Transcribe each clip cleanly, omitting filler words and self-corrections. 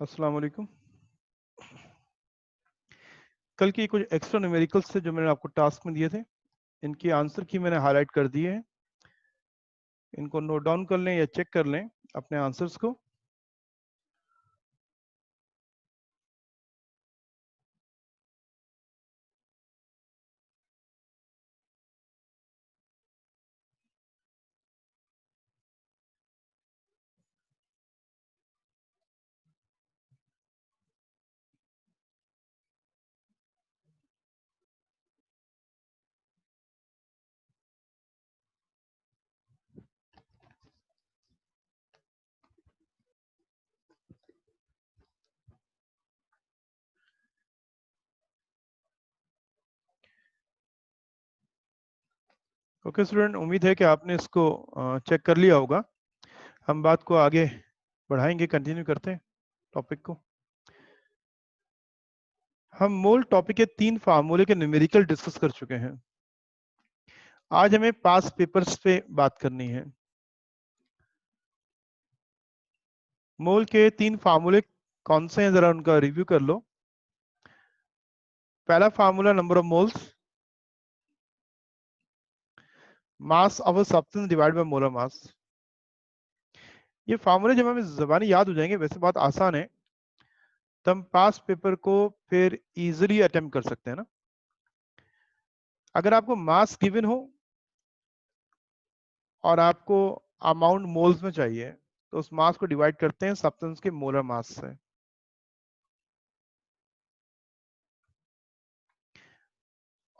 अस्सलाम वालेकुम। कल की कुछ एक्स्ट्रा न्यूमेरिकल्स थे जो मैंने आपको टास्क में दिए थे, इनकी आंसर की मैंने हाईलाइट कर दिए हैं। इनको नोट डाउन कर लें या चेक कर लें अपने आंसर्स को। ओके स्टूडेंट, उम्मीद है कि आपने इसको चेक कर लिया होगा। हम बात को आगे बढ़ाएंगे, कंटिन्यू करते हैं टॉपिक को। हम मोल टॉपिक के 3 फार्मूले के न्यूमेरिकल डिस्कस कर चुके हैं। आज हमें पास पेपर्स पे बात करनी है। मोल के 3 फार्मूले कौन से हैं, जरा उनका रिव्यू कर लो। पहला formula number of moles, mass of a substance divide by molar mass. ये फार्मूले जब हमें ज़बानी याद हो जाएंगे, वैसे बात आसान है, तो हम पास पेपर को फिर इजीली अटेम्प्ट कर सकते हैं ना। अगर आपको मास गिवन हो और आपको अमाउंट मोल्स में चाहिए, तो उस मास को डिवाइड करते हैं सब्सटेंस के मोलर मास से।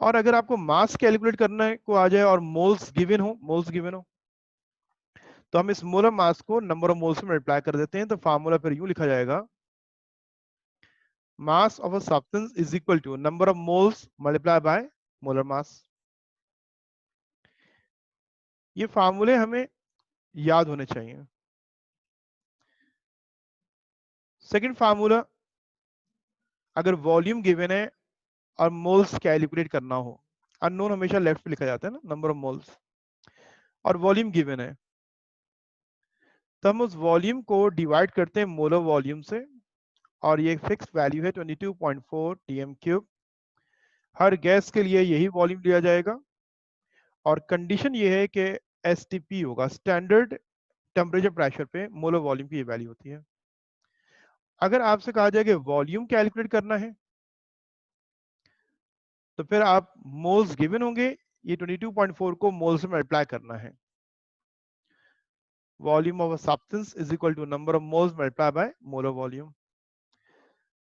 और अगर आपको मास कैलकुलेट करने को आ जाए और मोल्स गिवन हो, तो हम इस मोलर मास को नंबर ऑफ मोल्स में मल्टीप्लाई कर देते हैं। तो फार्मूला फिर यूं लिखा जाएगा, mass of a substance is equal to number of moles multiply by molar mass. ये फार्मूले हमें याद होने चाहिए। सेकंड फार्मूला, अगर वॉल्यूम गिवन है और मोल्स कैलकुलेट करना हो, अननोन हमेशा लेफ्ट पे लिखा जाता है ना, नंबर ऑफ मोल्स, और वॉल्यूम गिवन है, तो हम उस वॉल्यूम को डिवाइड करते हैं मोलर वॉल्यूम से। और ये फिक्स वैल्यू है 22.4 टीएम क्यूब। हर गैस के लिए यही वॉल्यूम लिया जाएगा और कंडीशन ये है कि एसटीपी होगा, स्टैंडर्ड टेम्परेचर प्रेशर पे मोलर वॉल्यूम की ये वैल्यू होती है। अगर आपसे कहा जाए कि वॉल्यूम कैलकुलेट करना है, तो फिर आप मोल्स गिवन होंगे, ये 22.4 को मोल से मल्टीप्लाई करना है। Volume of a substance is equal to number of moles multiply by molar volume.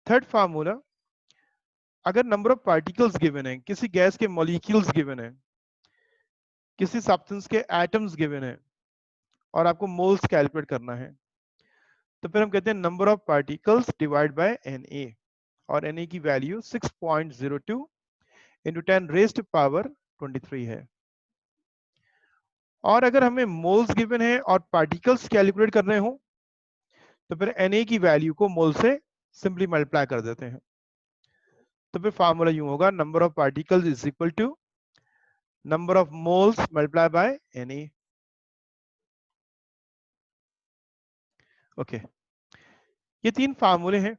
Third formula, अगर नंबर ऑफ पार्टिकल्स गिवन है, किसी गैस के मॉलिक्यूल्स गिवन है, किसी सब्सटेंस के एटम्स गिवन है और आपको मोल्स कैलकुलेट करना है, तो फिर हम कहते हैं number of particles divide by Na। और Na की वैल्यू 6.02 इंटू 10 रेज्ड पावर 23 है। और अगर हमें मोल्स गिवन है और पार्टिकल्स कैलकुलेट करने हो, तो फिर Na की वैल्यू को मोल से सिंपली मल्टीप्लाई कर देते हैं। तो फिर फार्मूला यूं होगा, number of particles is equal to number of moles multiply by Na। Okay, ये 3 फार्मूले हैं।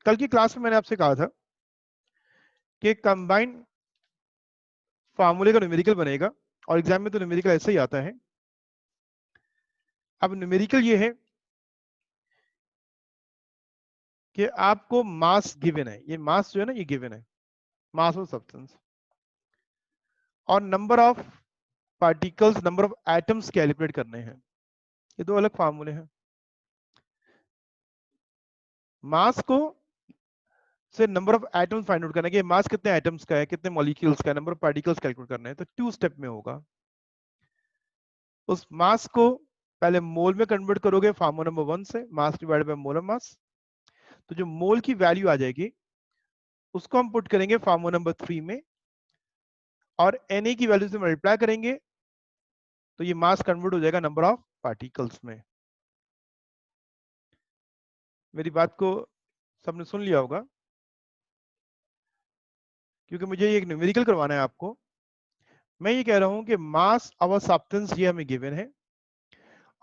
कल की क्लास में मैंने आपसे कहा था कि कंबाइंड फार्मूले का न्यूमेरिकल बनेगा, और एग्जाम में तो न्यूमेरिकल ऐसे ही आता है। अब न्यूमेरिकल ये है कि आपको मास गिवन है, ये मास जो है ना, ये गिवन है, मास ऑफ सब्सटेंस, और number of particles, number of atoms calculate करने हैं। ये 2 अलग फार्मूले हैं। मास को से number of atoms find out करना है कि मास कितने एटम्स का है, कितने मॉलिक्यूल्स का है, नंबर ऑफ पार्टिकल्स कैलकुलेट करना है, तो 2 स्टेप में होगा। उस मास को पहले मोल में कन्वर्ट करोगे फार्मूला नंबर 1 से, मास डिवाइड बाय मोलर मास। तो जो मोल की वैल्यू आ जाएगी उसको हम पुट करेंगे फार्मूला नंबर 3 में, और Na की वैल्यू से मल्टीप्लाई करेंगे, तो ये मास कन्वर्ट हो जाएगा नंबर ऑफ पार्टिकल्स में। मेरी बात को सबने सुन लिया होगा, क्योंकि मुझे ये एक न्यूमेरिकल करवाना है आपको। मैं ये कह रहा हूं कि मास ऑफ अ सब्सटेंस ये हमें गिवन है,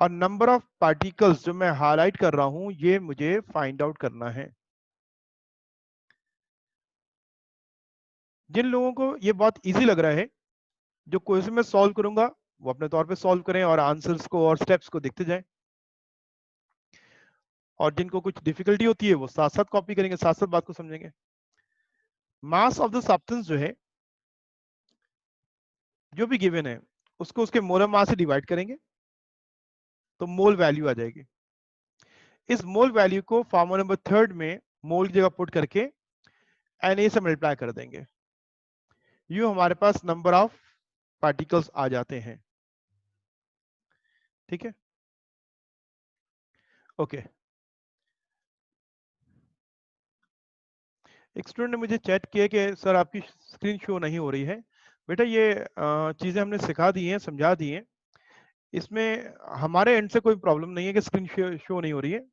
और नंबर ऑफ पार्टिकल्स जो मैं हाईलाइट कर रहा हूं ये मुझे फाइंड आउट करना है। जिन लोगों को ये बहुत इजी लग रहा है, जो क्वेश्चन में सॉल्व करूंगा वो अपने तौर पे सॉल्व करें और आंसर्स को और स्टेप्स को देखते जाएं, और जिनको कुछ डिफिकल्टी होती है वो साथ साथ कॉपी करेंगे, साथ साथ बात को समझेंगे। मास ऑफ द सब्सटेंस जो है, जो भी गिवन है, उसको उसके मोलर मास से डिवाइड करेंगे तो मोल वैल्यू आ जाएगी। इस मोल वैल्यू को फॉर्मूला नंबर 3 में मोल की जगह पुट करके Na से मल्टीप्लाई कर देंगे, यूं हमारे पास नंबर ऑफ पार्टिकल्स आ जाते हैं। ठीक है, ओके। एक स्टूडेंट ने मुझे चैट किया कि सर आपकी स्क्रीन शो नहीं हो रही है। बेटा ये चीज़ें हमने सिखा दी हैं, समझा दी हैं, इसमें हमारे एंड से कोई प्रॉब्लम नहीं है कि स्क्रीन शो नहीं हो रही है।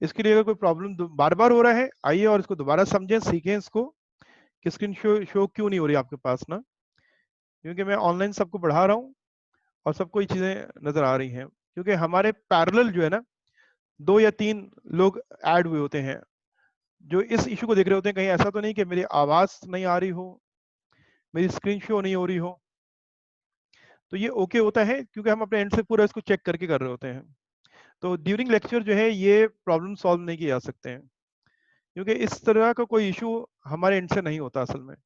इसके लिए अगर कोई प्रॉब्लम बार बार हो रहा है, आइए और इसको दोबारा समझें, सीखें इसको कि स्क्रीन शो क्यों नहीं हो रही आपके पास ना, क्योंकि मैं ऑनलाइन सबको पढ़ा रहा हूँ और सबको ये चीज़ें नज़र आ रही हैं, क्योंकि हमारे पैरेलल जो है ना 2 या 3 लोग ऐड हुए होते हैं जो इस इशू को देख रहे होते हैं। कहीं ऐसा तो नहीं कि मेरी आवाज़ नहीं आ रही हो, मेरी स्क्रीन शो नहीं हो रही हो, तो ये ओके होता है क्योंकि हम अपने एंड से पूरा इसको चेक करके कर रहे होते हैं। तो ड्यूरिंग लेक्चर जो है ये प्रॉब्लम सॉल्व नहीं किए जा सकते हैं, क्योंकि इस तरह का कोई इशू हमारे एंड से नहीं होता असल में।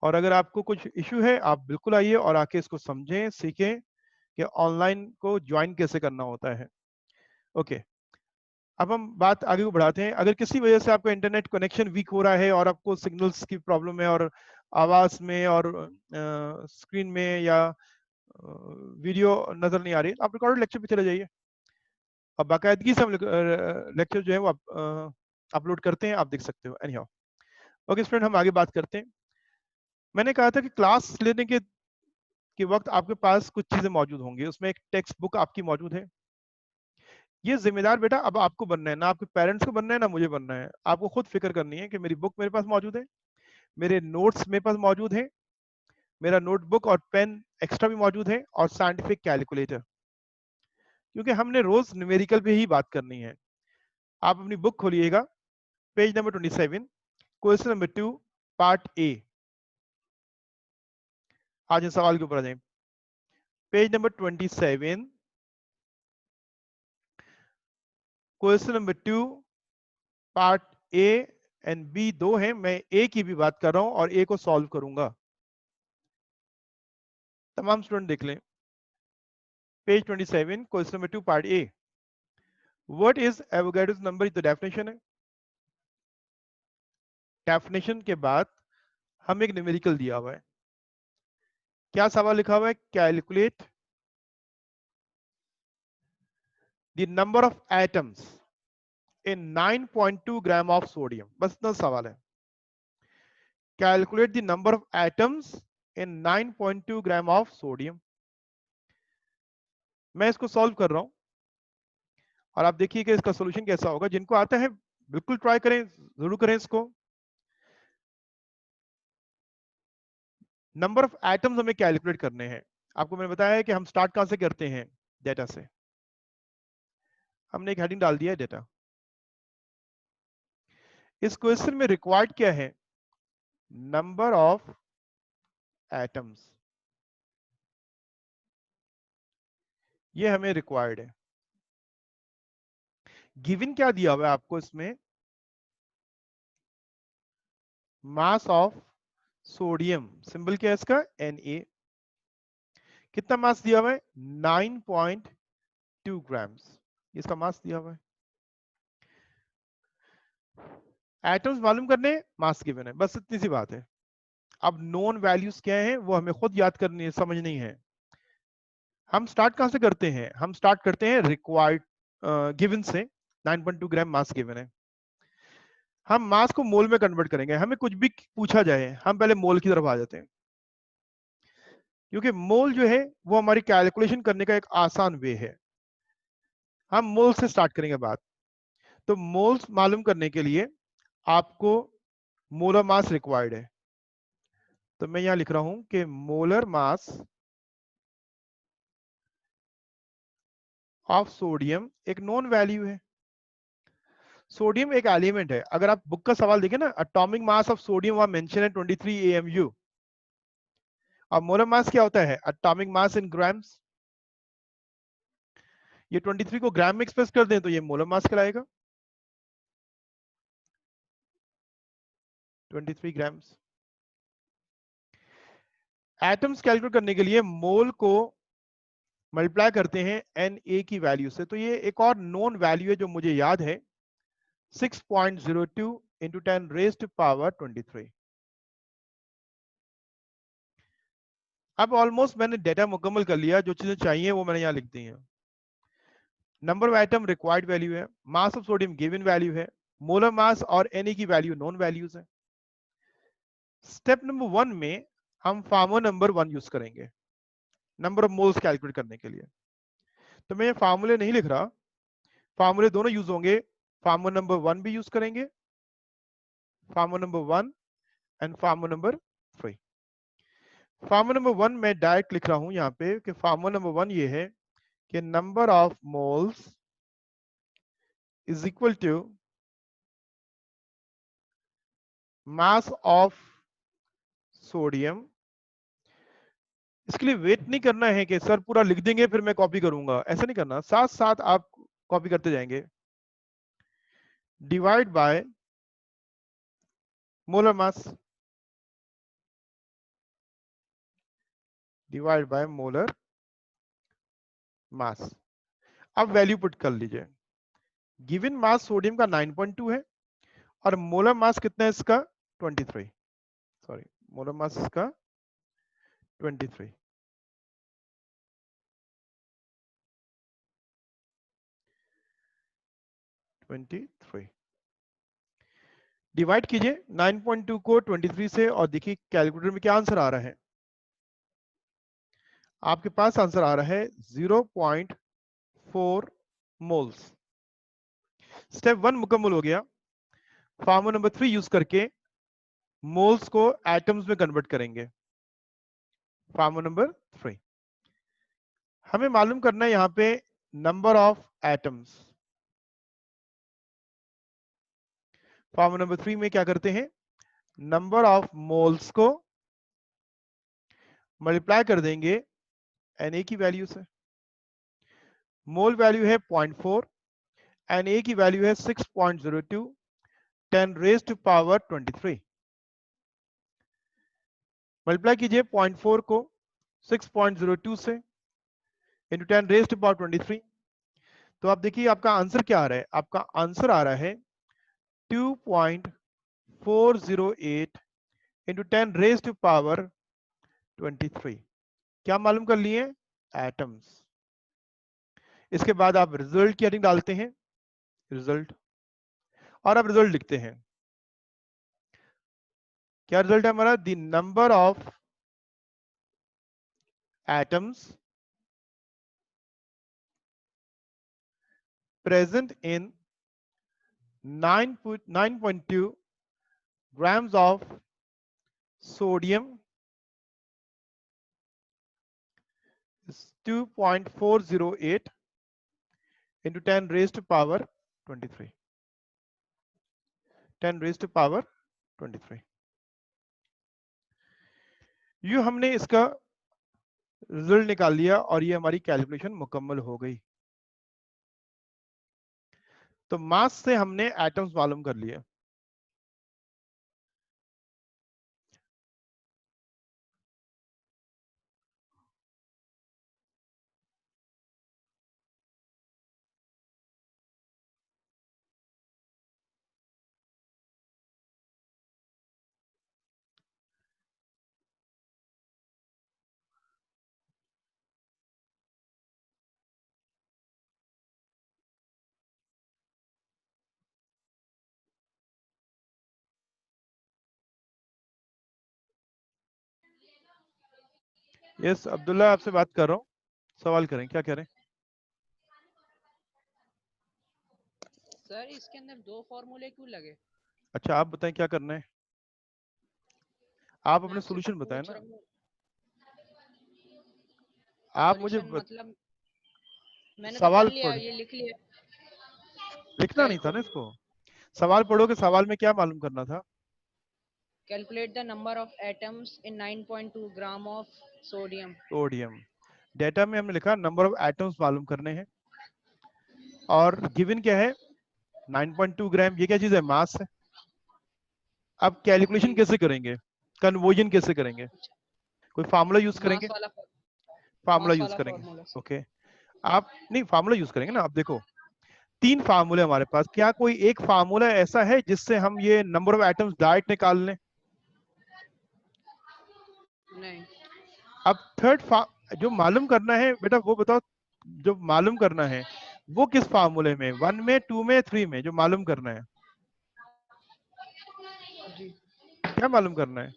और अगर आपको कुछ इशू है आप बिल्कुल आइए और आके इसको समझें, सीखें कि ऑनलाइन को ज्वाइन कैसे करना होता है। ओके, अब हम बात आगे को बढ़ाते हैं। अगर किसी वजह से आपका इंटरनेट कनेक्शन वीक हो रहा है और आपको सिग्नल्स की प्रॉब्लम है और आवाज़ में और स्क्रीन में या वीडियो नज़र नहीं आ रही, आप रिकॉर्डेड लेक्चर पे चले जाइए। अब बाकायदगी से हम लेक्चर जो है वो अपलोड करते हैं, आप देख सकते हो। एनी हाउ, ओके स्टूडेंट, हम आगे बात करते हैं। मैंने कहा था कि क्लास लेने के वक्त आपके पास कुछ चीज़ें मौजूद होंगी, उसमें एक टेक्स्ट बुक आपकी मौजूद है। ये जिम्मेदार बेटा अब आपको बनना है, ना आपके पेरेंट्स को बनना है ना मुझे बनना है। आपको खुद फिक्र करनी है कि मेरी बुक मेरे पास मौजूद है, मेरे नोट्स मेरे पास मौजूद है, मेरा नोटबुक और पेन एक्स्ट्रा भी मौजूद है, और साइंटिफिक कैलकुलेटर, क्योंकि हमने रोज न्यूमेरिकल पे ही बात करनी है। आप अपनी बुक खोलिएगा, page number 27, question number 2, part A. आज इस सवाल के ऊपर आ जाए, page number 27, question number 2, part A and B दो हैं, मैं ए की भी बात कर रहा हूं और ए को सॉल्व करूंगा। तमाम स्टूडेंट देख लें, page 27, question number 2, part A. What is Avogadro's number? तो डेफिनेशन है, डेफिनेशन के बाद हम एक न्यूमेरिकल दिया हुआ है। क्या सवाल लिखा हुआ है? Calculate the number of atoms in 9.2 gram of sodium, बस इतना सवाल है। Calculate the number of atoms in 9.2 gram of sodium. मैं इसको सॉल्व कर रहा हूं और आप देखिए कि इसका सॉल्यूशन कैसा होगा। जिनको आता है बिल्कुल ट्राई करें, जरूर करें इसको। नंबर ऑफ एटम्स हमें कैलकुलेट करने हैं। आपको मैंने बताया है कि हम स्टार्ट कहां से करते हैं? डेटा से। हमने एक हेडिंग डाल दिया है, डेटा। इस क्वेश्चन में रिक्वायर्ड क्या है? नंबर ऑफ एटम्स, ये हमें रिक्वायर्ड है। गिवन क्या दिया हुआ है आपको इसमें? मास ऑफ सोडियम, सिंबल क्या है इसका? Na। कितना मास दिया हुआ है? 9.2 ग्राम्स, इसका मास दिया हुआ है। एटम्स मालूम करने, मास गिवन है, बस इतनी सी बात है। अब नोन वैल्यूज क्या है वो हमें खुद याद करनी है, समझनी है। हम स्टार्ट कहां से करते हैं? हम स्टार्ट करते हैं रिक्वायर्ड गिवन से। 9.2 ग्राम मास गिवन है। हम मास को मोल में कन्वर्ट करेंगे। हमें कुछ भी पूछा जाए हम पहले मोल की तरफ आ जाते हैं, क्योंकि मोल जो है वो हमारी कैलकुलेशन करने का एक आसान वे है। हम मोल से स्टार्ट करेंगे बात। तो मोल्स मालूम करने के लिए आपको मोलर मास रिक्वायर्ड है। तो मैं यहां लिख रहा हूं कि मोलर मास ऑफ सोडियम एक नॉन वैल्यू है। सोडियम एक एलिमेंट है। अगर आप बुक का सवाल देखें ना, एटॉमिक मास ऑफ सोडियम वहां मेंशन है 23 AMU, और मोलर मास क्या होता है? Atomic mass in grams. ये 23 को ग्राम में एक्सप्रेस कर दें तो ये मोलर मास कहलाएगा, 23 ग्राम्स। एटम्स कैलकुलेट करने के लिए मोल को मल्टीप्लाई करते हैं Na की वैल्यू से। तो ये एक और नोन वैल्यू है जो मुझे याद है, 6.02 इंटू 10 रेज्ड पावर 23। अब ऑलमोस्ट मैंने डेटा मुकम्मल कर लिया, जो चीजें चाहिए वो मैंने यहाँ लिख दी हैं। Number of atom required value है, mass of sodium given value है, मोलर मास और Na की वैल्यू नॉन वैल्यूज है। स्टेप नंबर 1 में हम फार्मूला नंबर 1 यूज करेंगे नंबर ऑफ मोल्स कैलकुलेट करने के लिए। तो मैं फार्मूले नहीं लिख रहा, फार्मूले दोनों यूज होंगे। फार्मूला नंबर 1 भी यूज करेंगे, formula number 1 and formula number 3। Formula number 1 मैं डायरेक्ट लिख रहा हूं यहाँ पे कि फार्मूला नंबर 1 ये है कि number of moles is equal to mass of sodium. इसके लिए वेट नहीं करना है कि सर पूरा लिख देंगे फिर मैं कॉपी करूंगा, ऐसा नहीं करना, साथ साथ आप कॉपी करते जाएंगे। Divide by molar mass, divide by molar मास। अब वैल्यू पुट कर लीजिए। गिवन मास सोडियम का 9.2 है और मोलर मास कितना है इसका? 23। सॉरी, मोलर मास इसका 23। डिवाइड कीजिए 9.2 को 23 से और देखिए कैलकुलेटर में क्या आंसर आ रहा है। आपके पास आंसर आ रहा है 0.4 मोल्स। स्टेप 1 मुकम्मल हो गया। फार्मूला नंबर 3 यूज करके मोल्स को एटम्स में कन्वर्ट करेंगे। फार्मूला नंबर 3 हमें मालूम करना है यहां पे number of atoms. Formula number 3 में क्या करते हैं? नंबर ऑफ मोल्स को मल्टीप्लाई कर देंगे Na की वैल्यू से। मोल वैल्यू है 0.4, Na की वैल्यू है 6.02, 10 रेज टू पावर 23। मल्टीप्लाई कीजिए 0.4 को 6.02 से इंटू 10 रेज टू पावर 23। तो आप देखिए आपका आंसर क्या आ रहा है। आपका आंसर आ रहा है 2.408 इंटू 10 रेज टू पावर 23। क्या मालूम कर लिए? एटम्स। इसके बाद आप रिजल्ट की हेडिंग डालते हैं, रिजल्ट, और आप रिजल्ट लिखते हैं। क्या रिजल्ट है हमारा? The number of atoms present in 9.2 grams of sodium is 2.408 into 10 raised to power 23. 10 raised to power 23। ये हमने इसका रिजल्ट निकाल लिया और ये हमारी कैलकुलेशन मुकम्मल हो गई। तो मास से हमने एटम्स मालूम कर लिए। यस अब्दुल्ला, आपसे बात कर रहा हूँ, सवाल करें, क्या कह रहे हैं? सर इसके अंदर 2 फार्मूले क्यों लगे? अच्छा आप बताएं क्या करना है, आप मैं अपने आपसे सॉल्यूशन बताएं पूछ ना। रहा हूँ आप मुझे सॉल्यूशन मतलब मैंने तो सवाल पढ़ लिया, पढ़, ये लिख लिया। लिखना नहीं था ना इसको। सवाल पढ़ोगे, सवाल में क्या मालूम करना था? Calculate the number of atoms in 9.2 gram of sodium. Sodium. Data में हमने लिखा नंबर ऑफ एटम्स मालूम करने हैं, और गिवन क्या है? 9.2 ग्राम। ये क्या चीज है? मास है। अब कैलकुलेशन जी, कैसे करेंगे, कन्वर्जन कैसे करेंगे? कोई फार्मूला यूज करेंगे? मास वाला फार्मूला मास यूज वाला करेंगे। फॉर्मूला। ओके, आप नहीं फार्मूला यूज करेंगे ना। आप देखो, 3 फार्मूले हमारे पास, क्या कोई एक फार्मूला ऐसा है जिससे हम ये नंबर ऑफ एटम्स डायरेक्ट निकाल लें? नहीं। अब जो मालूम करना है बेटा वो बताओ, जो मालूम करना है वो किस फार्मूले में, 1 में, 2 में, 3 में जो मालूम करना है? जी, क्या मालूम करना है?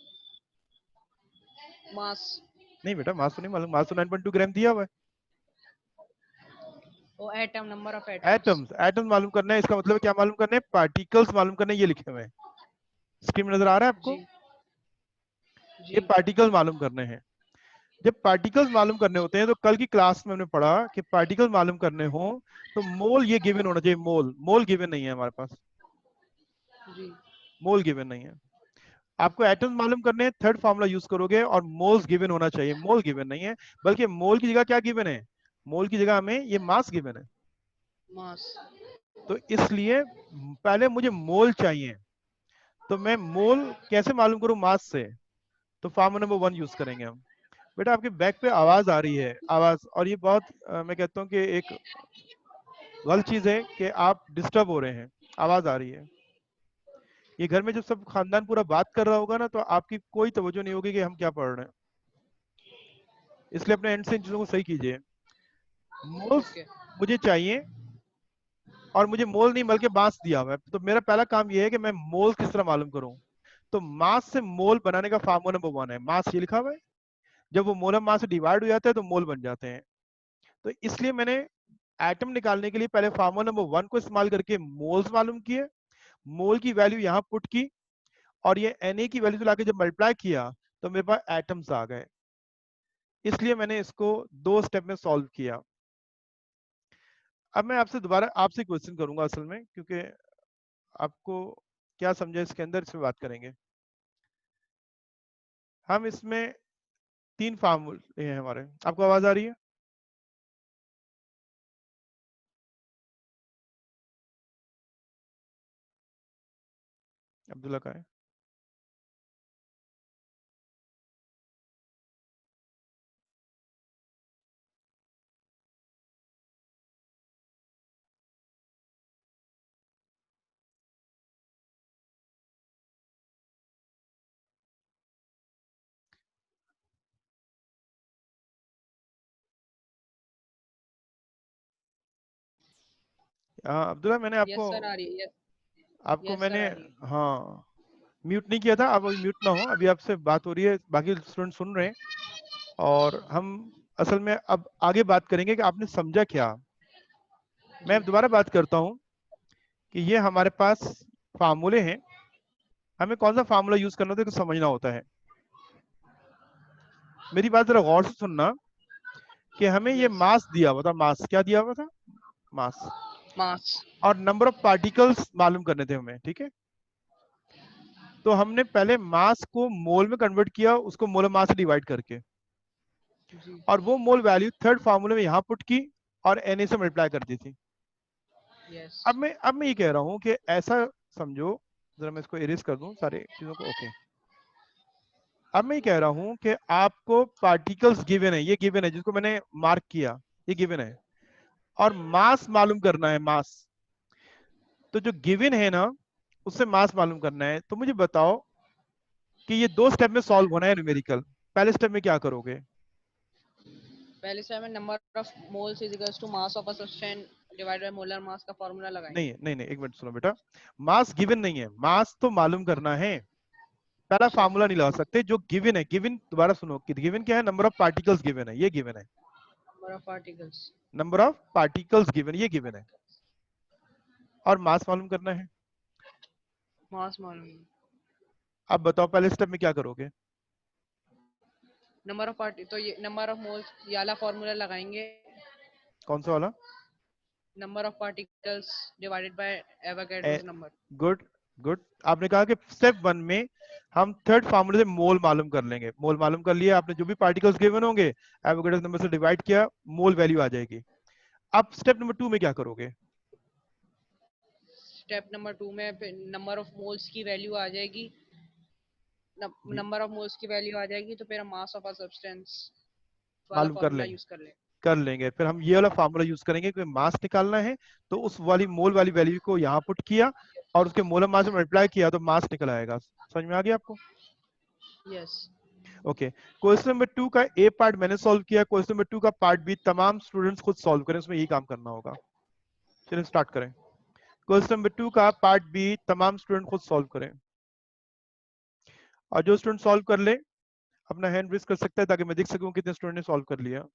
मास। नहीं बेटा, मास तो नहीं मालूम, मास तो 9.2 ग्राम दिया हुआ है। वो atom, number of atoms. Atoms, atoms मालूम करना है, इसका मतलब क्या मालूम करना है? पार्टिकल्स मालूम करना है। ये लिखे हुए हैं, स्क्रीन में नजर आ रहा है आपको? जी, ये जी। पार्टिकल्स मालूम करने हैं। जब पार्टिकल्स मालूम करने होते हैं तो कल की क्लास में हमने पढ़ा कि पार्टिकल्स मालूम करने हो तो मोल ये गिवन होना चाहिए। मोल, मोल गिवन नहीं है हमारे पास, जी, मोल गिवन नहीं है। आपको एटम्स मालूम करने हैं, थर्ड फार्मूला यूज करोगे, और मोल्स गिवन होना चाहिए। मोल गिवन नहीं है, बल्कि मोल की जगह क्या गिवन है? मोल की जगह हमें ये मास गिवन है। मास। तो इसलिए पहले मुझे मोल चाहिए, तो मैं मोल कैसे मालूम करूं? मास से। तो फार्मूला नंबर 1 यूज करेंगे हम। बेटा आपके बैक पे आवाज आ रही है, आवाज, और ये बहुत मैं कहता हूँ कि एक गलत चीज है कि आप डिस्टर्ब हो रहे हैं, आवाज आ रही है। ये घर में जब सब खानदान पूरा बात कर रहा होगा ना, तो आपकी कोई तवज्जो नहीं होगी कि हम क्या पढ़ रहे हैं। इसलिए अपने एंड से इन चीजों को सही कीजिए। Moles okay. मुझे चाहिए, और मुझे मोल नहीं बल्कि मास दिया हुआ है, तो मेरा पहला काम ये है कि मैं मोल किस तरह मालूम करूं। तो मास से मोल बनाने का फार्मूला नंबर 1 है, मास, ये लिखा हुआ है। जब वो मोलर मास से डिवाइड हो जाता है तो मोल बन जाते हैं। तो इसलिए मैंने एटम निकालने के लिए पहले फार्मूला नंबर 1 को इस्तेमाल करके मोल्स मालूम किए, मोल की वैल्यू यहाँ पुट की, और ये Na की वैल्यू से लाके जब मल्टीप्लाई किया तो मेरे पास एटम्स आ गए। इसलिए मैंने इसको 2 स्टेप में सॉल्व किया। अब मैं आपसे दोबारा आपसे क्वेश्चन करूंगा असल में, क्योंकि आपको क्या समझे इसके अंदर, इसमें बात करेंगे हम। इसमें 3 फार्मूले हैं हमारे। आपको आवाज आ रही है? अब्दुल्ला का है? हाँ अब्दुल्ला, मैंने यस आपको सर, आ रही है। यस। आपको यस सर, मैंने आ रही है। हाँ म्यूट नहीं किया था। आप अभी म्यूट ना हो, अभी आपसे बात हो रही है, बाकी स्टूडेंट सुन रहे हैं, और हम असल में अब आगे बात करेंगे कि आपने समझा क्या। मैं जी, अब दोबारा बात करता हूँ कि ये हमारे पास फार्मूले हैं, हमें कौन सा फार्मूला यूज करना होता है, तो समझना होता है। मेरी बात जरा गौर से सुनना कि हमें ये यस। मास दिया हुआ था। मास क्या दिया हुआ था? मास। मास। और नंबर ऑफ पार्टिकल्स मालूम करने थे हमें, ठीक है? तो हमने पहले मास को मोल में कन्वर्ट किया, उसको मोलर मास से डिवाइड करके, जी। और वो मोल वैल्यू थर्ड फार्मूले में यहाँ पुट की, और Na से मल्टीप्लाई कर दी थी। यस। अब मैं ये कह रहा हूँ कि ऐसा समझो, जरा मैं इसको इरेज कर दूं सारे चीजों को। ओके, अब मैं ये कह रहा हूं कि आपको पार्टिकल्स गिवन है, ये गिवन है जिसको मैंने मार्क किया, ये गिवन है, और मास मालूम करना है, मास। तो जो गिवन है ना, उससे मास मालूम करना है। तो मुझे बताओ कि ये 2 स्टेप में सॉल्व होना है न्यूमेरिकल। पहले स्टेप में क्या करोगे? पहले से हमें number of moles is equals to mass of a substance divided by molar mass का फॉर्मूला लगाएंगे। नहीं नहीं नहीं, एक मिनट सुनो बेटा, मास गिवन नहीं है, मास तो मालूम करना है। पहला अच्छा। फार्मूला नहीं लगा सकते, जो गिवन है। गिवन, दोबारा सुनो, कि गिवन क्या है? नंबर ऑफ पार्टिकल्स गिवन है, ये गिवन है। Number of particles. Number of particles given, ये गिवन है, और मास मालूम करना है। मास मालूम है। अब बताओ पहले स्टेप में क्या करोगे? नंबर ऑफ पार्टी तो ये नंबर ऑफ मोल्स, ये वाला फॉर्मूला लगाएंगे। कौन सा वाला? Number of particles divided by Avogadro's number. Good good. आपने कहा कि स्टेप 1 में हम थर्ड फार्मूले से मोल मालूम कर लेंगे। मोल मालूम कर लिया आपने, जो भी पार्टिकल्स गिवन होंगे एवोगाड्रोस नंबर से डिवाइड किया, मोल वैल्यू आ जाएगी। अब स्टेप नंबर 2 में क्या करोगे? स्टेप नंबर 2 में नंबर ऑफ मोल्स की वैल्यू आ जाएगी। जी, नंबर ऑफ मोल्स की वैल्यू आ जाएगी तो फिर हम मास ऑफ अ सब्सटेंस वाला मालूम कर फॉर्मूला लेंगे। यूज कर लें। कर लेंगे, फिर हम ये वाला फार्मूला यूज करेंगे कि मास निकालना है तो उस वाली मोल वाली वैल्यू को यहाँ पुट किया और उसके मोलर मास में मल्टीप्लाई किया तो मास निकल आएगा। समझ में आ गया आपको? यस। ओके। क्वेश्चन नंबर 2 का ए पार्ट मैंने सॉल्व किया, क्वेश्चन नंबर 2 का पार्ट बी तमाम स्टूडेंट्स खुद सॉल्व करें, उसमें यही काम करना होगा। चलिए स्टार्ट करें। क्वेश्चन नंबर 2 का पार्ट बी तमाम स्टूडेंट खुद सॉल्व करें, और जो स्टूडेंट सॉल्व कर ले अपना हैंड रेज कर सकता है ताकि मैं देख सकूं कितने स्टूडेंट ने सॉल्व कर लिया।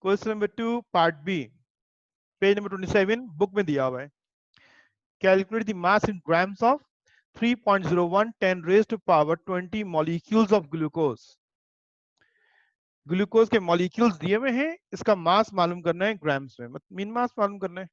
Question number 2 part B, page number 27 book में दिया हुआ है। Calculate the mass in grams of 3.01 10 raised to power 20 molecules of glucose। Glucose के मॉलिक्यूल्स दिए हुए हैं, इसका मास मालूम करना है ग्राम्स में, मतलब मीन मास मालूम करना है।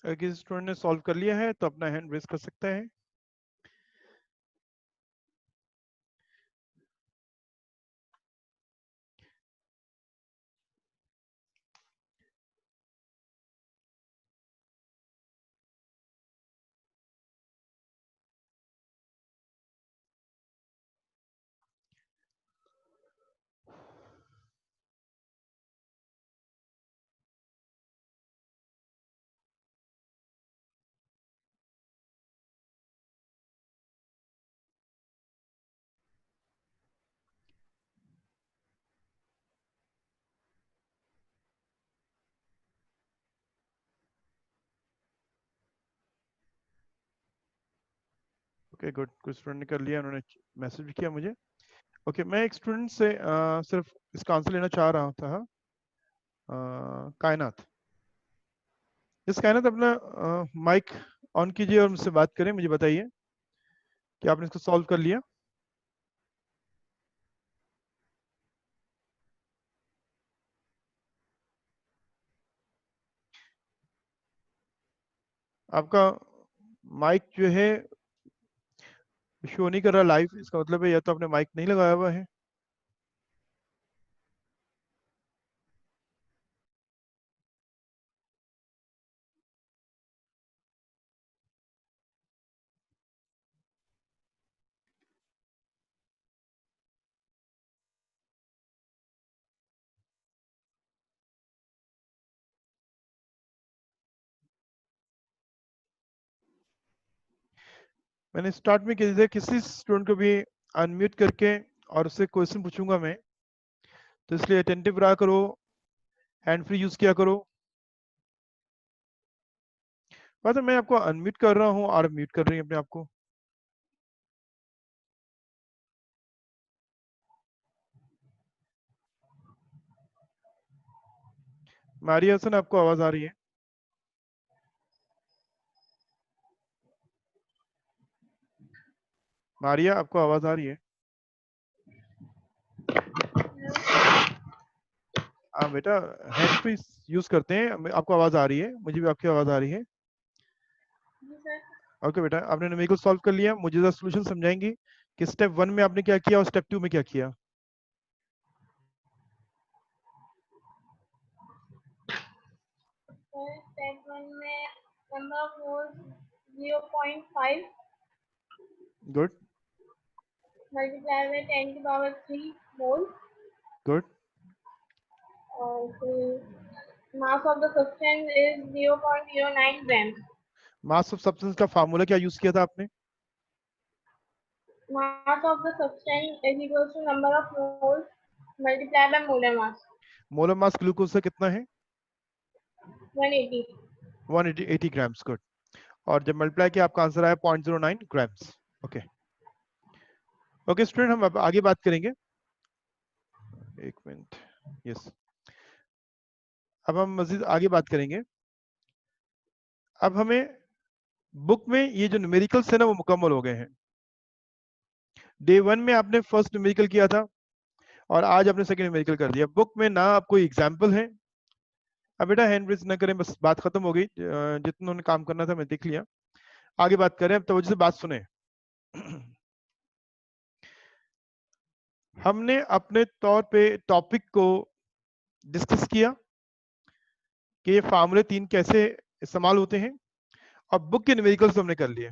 अगर किसी स्टूडेंट ने सॉल्व कर लिया है तो अपना हैंड रेज कर सकता है। ओके गुड, कुछ स्टूडेंट ने कर लिया, उन्होंने मैसेज भी किया मुझे। ओके, मैं एक स्टूडेंट से सिर्फ इसका आंसर लेना चाह रहा था। कायनात, इस कायनात अपना माइक ऑन कीजिए और मुझसे बात करें, मुझे बताइए कि आपने इसको सॉल्व कर लिया। आपका माइक जो है शो नहीं कर रहा लाइव, इसका मतलब है या तो आपने माइक नहीं लगाया हुआ है। मैंने स्टार्ट में किसी स्टूडेंट को भी अनम्यूट करके और उससे क्वेश्चन पूछूंगा मैं, तो इसलिए अटेंटिव रहा करो, हैंड फ्री यूज किया करो। मतलब मैं आपको अनम्यूट कर रहा हूँ और म्यूट कर रही हैं अपने आप को। मारिया हसन, आपको आवाज आ रही है? मारिया, आपको आवाज आ रही है? हाँ बेटा, हैंड फ्री यूज करते हैं। आपको आवाज आ रही है, मुझे भी आपकी आवाज आ रही है। ओके बेटा, आपने न्यूमेरिकल सॉल्व कर लिया, मुझे जरा सोल्यूशन समझाएंगी कि स्टेप 1 में आपने क्या किया और स्टेप 2 में क्या किया? स्टेप 1 में number of moles 0.5 good multiply by 10 की पावर 3 मोल, गुड। और फिर mass of the substance is 0.09 gram. Mass of substance का फार्मूला क्या यूज किया था आपने? Mass of the substance is equal to number of moles multiply by molar mass, molar mass glucose का कितना है? 180। 180 ग्राम्स। गुड। और जब मल्टीप्लाई किया आपका आंसर आया 0.09 ग्राम्स। ओके ओके स्टूडेंट, हम अब आगे बात करेंगे। एक मिनट। यस, अब हम मजीद आगे बात करेंगे। अब हमें बुक में ये जो न्यूमेरिकल्स है ना वो मुकम्मल हो गए हैं। डे 1 में आपने फर्स्ट न्यूमेरिकल किया था और आज आपने सेकंड न्यूमेरिकल कर दिया। बुक में ना आप कोई एग्जाम्पल है। अब बेटा हैंड रेज ना करें, बस बात खत्म हो गई। जितना उन्हें काम करना था मैं देख लिया। आगे बात करें, अब तो वजह से बात सुने। हमने अपने तौर पे टॉपिक को डिस्कस किया कि ये फार्मूले 3 कैसे इस्तेमाल होते हैं, और बुक के न्यूमेरिकल्स तो हमने कर लिए।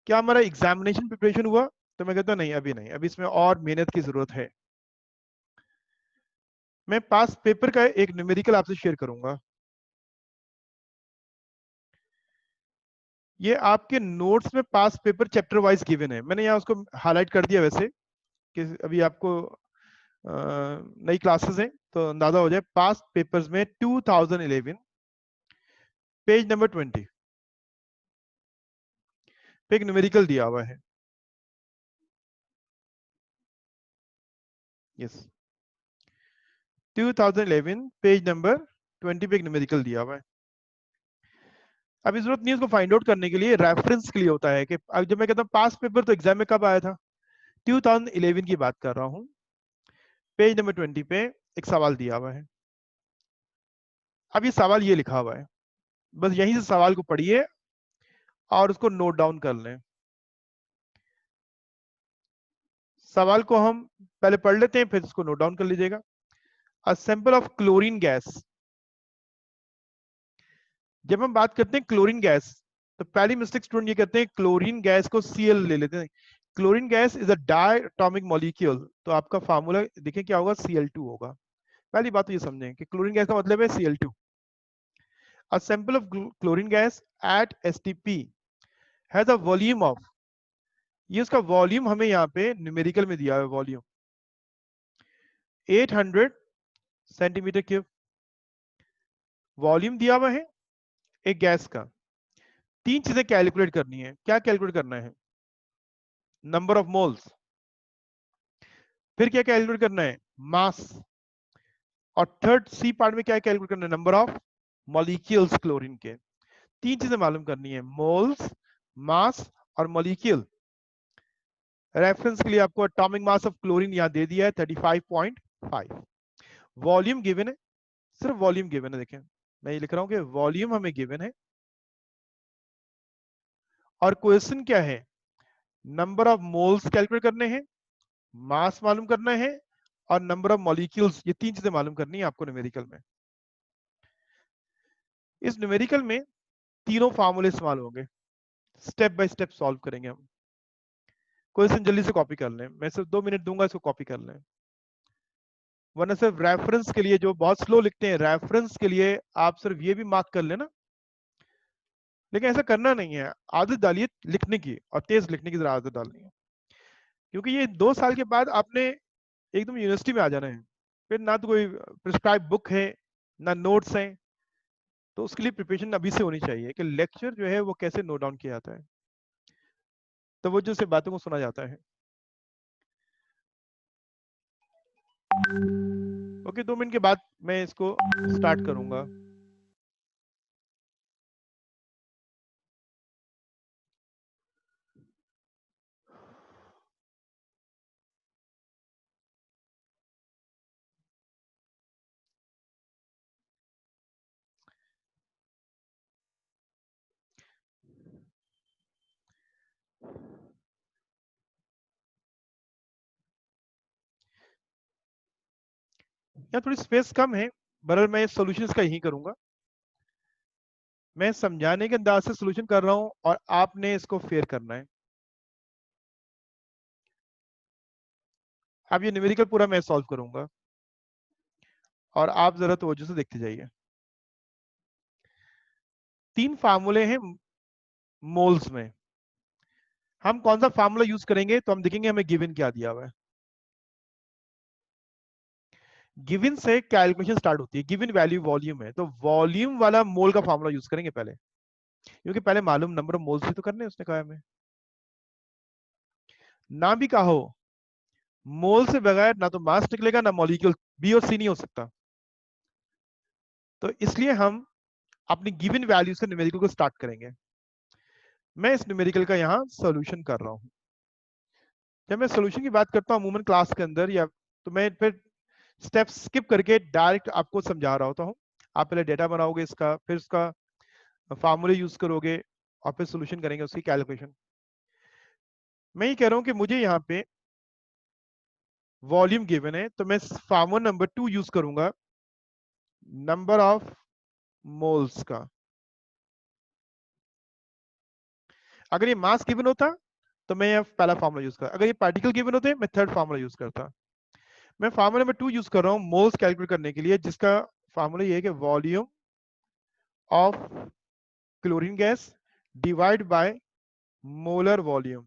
क्या हमारा एग्जामिनेशन प्रिपरेशन हुआ? तो मैं कहता नहीं, अभी नहीं, अभी इसमें और मेहनत की जरूरत है। मैं पास पेपर का एक न्यूमेरिकल आपसे शेयर करूंगा। ये आपके नोट्स में पास पेपर चैप्टर वाइज गिवन है, मैंने यहाँ उसको हाईलाइट कर दिया वैसे कि अभी आपको नई क्लासेस हैं तो अंदाजा हो जाए। पास पेपर्स में 2011 पेज नंबर 20 पे एक न्यूमेरिकल दिया हुआ है। यस, 2011 पेज नंबर 20 पे एक न्यूमेरिकल दिया हुआ है। अभी जरूरत नहीं है उसको फाइंड आउट करने के लिए, रेफरेंस के लिए होता है कि अब जब मैं कहता हूँ पास पेपर तो एग्जाम में कब आया था, 2011 की बात कर रहा हूँ। पेज नंबर 20 पे एक सवाल दिया हुआ है। अब ये सवाल ये लिखा हुआ है, बस यहीं से सवाल को पढ़िए और उसको नोट डाउन कर लें। सवाल को हम पहले पढ़ लेते हैं, फिर इसको नोट डाउन कर लीजिएगा। A sample of chlorine gas. जब हम बात करते हैं क्लोरीन गैस, तो पहली मिस्टेक स्टूडेंट ये करते हैं क्लोरीन गैस को Cl ले लेते हैं। Chlorine gas is a diatomic molecule, तो आपका फार्मूला देखिए क्या होगा, Cl2 होगा। पहली बात तो ये समझें कि क्लोरीन गैस का मतलब है Cl2। A sample of chlorine gas at STP has a volume of, ये उसका वॉल्यूम हमें यहाँ पे न्यूमेरिकल में दिया है, वॉल्यूम 800 सेंटीमीटर क्यूब। वॉल्यूम दिया हुआ है एक गैस का। तीन चीजें कैलकुलेट करनी है। क्या कैलकुलेट करना है? Number of moles. फिर क्या कैलकुलेट करना है? मास। और थर्ड सी पार्ट में क्या कैलकुलेट करना है? नंबर ऑफ मॉलिक्यूल्स क्लोरीन के। तीन चीजें मालूम करनी है, मोल्स, मास और मॉलिक्यूल। रेफरेंस के लिए आपको एटॉमिक मास ऑफ क्लोरीन यहां दे दिया है 35.5। वॉल्यूम गिवन है, सिर्फ वॉल्यूम गिवन है। देखें मैं ये लिख रहा हूं कि वॉल्यूम हमें गिवन है, और क्वेश्चन क्या है नंबर ऑफ मोल्स कैलकुलेट करने हैं, मास मालूम करना है और नंबर ऑफ मॉलिक्यूल्स, ये 3 चीजें मालूम करनी है आपको न्यूमेरिकल में। इस न्यूमेरिकल में तीनों फार्मूले इस्तेमाल होंगे, स्टेप बाय स्टेप सॉल्व करेंगे हम। क्वेश्चन जल्दी से कॉपी कर लें, मैं सिर्फ 2 मिनट दूंगा, इसको कॉपी कर लें, वरना सिर्फ रेफरेंस के लिए, जो बहुत स्लो लिखते हैं, रेफरेंस के लिए आप सिर्फ ये भी मार्क कर लेना, लेकिन ऐसा करना नहीं है। आदत डालिए लिखने की, और तेज लिखने की जरा आदत डालनी है, क्योंकि ये 2 साल के बाद आपने एकदम यूनिवर्सिटी में आ जाना है, फिर ना तो कोई प्रिस्क्राइब बुक है ना नोट्स हैं, तो उसके लिए प्रिपरेशन अभी से होनी चाहिए कि लेक्चर जो है वो कैसे नोट डाउन किया जाता है, तवज्जो से बातों को सुना जाता है। ओके, 2 मिनट के बाद मैं इसको स्टार्ट करूंगा। यहाँ थोड़ी स्पेस कम है, बहरहाल मैं सॉल्यूशंस का यही करूंगा। मैं समझाने के अंदाज से सॉल्यूशन कर रहा हूं और आपने इसको फेयर करना है। अब ये न्यूमेरिकल पूरा मैं सॉल्व करूंगा और आप जरा तवज्जो से देखते जाइए। 3 फार्मूले हैं मोल्स में, हम कौन सा फार्मूला यूज करेंगे तो हम देखेंगे हमें गिवन क्या दिया हुआ है। गिवन से कैलकुलेशन स्टार्ट होती है, गिवन वैल्यू वॉल्यूम है, तो वॉल्यूम वाला मोल का फार्मूला यूज करेंगे पहले, क्योंकि पहले मालूम नंबर ऑफ मोल्स ही तो करने हैं, उसने कहा हमें। ना भी कहो, मोल से बगैर ना तो मास निकलेगा ना मॉलिक्यूल, बी और सी नहीं हो सकता, तो इसलिए हम अपनी गिवन वैल्यू से न्यूमेरिकल को स्टार्ट करेंगे। मैं इस न्यूमेरिकल का यहाँ सॉल्यूशन कर रहा हूँ। जब मैं सॉल्यूशन की बात करता हूँ अमूमन क्लास के अंदर, या तो मैं फिर स्टेप स्किप करके डायरेक्ट आपको समझा रहा होता हूँ। आप पहले डेटा बनाओगे इसका, फिर उसका फार्मूले यूज करोगे और फिर सॉल्यूशन करेंगे उसकी कैलकुलेशन। मैं ये कह रहा हूँ कि मुझे यहाँ पे वॉल्यूम गिवन है, तो मैं फार्मूला नंबर 2 यूज करूंगा, नंबर ऑफ मोल्स का। अगर ये मास गिवन होता तो मैं पहला फार्मूला यूज करता, अगर ये पार्टिकल गिवन होते मैं थर्ड फार्मूला यूज करता। मैं फार्मूला नंबर 2 यूज कर रहा हूँ मोल्स कैलकुलेट करने के लिए, जिसका फार्मूला ये है कि volume of chlorine gas divide by molar volume,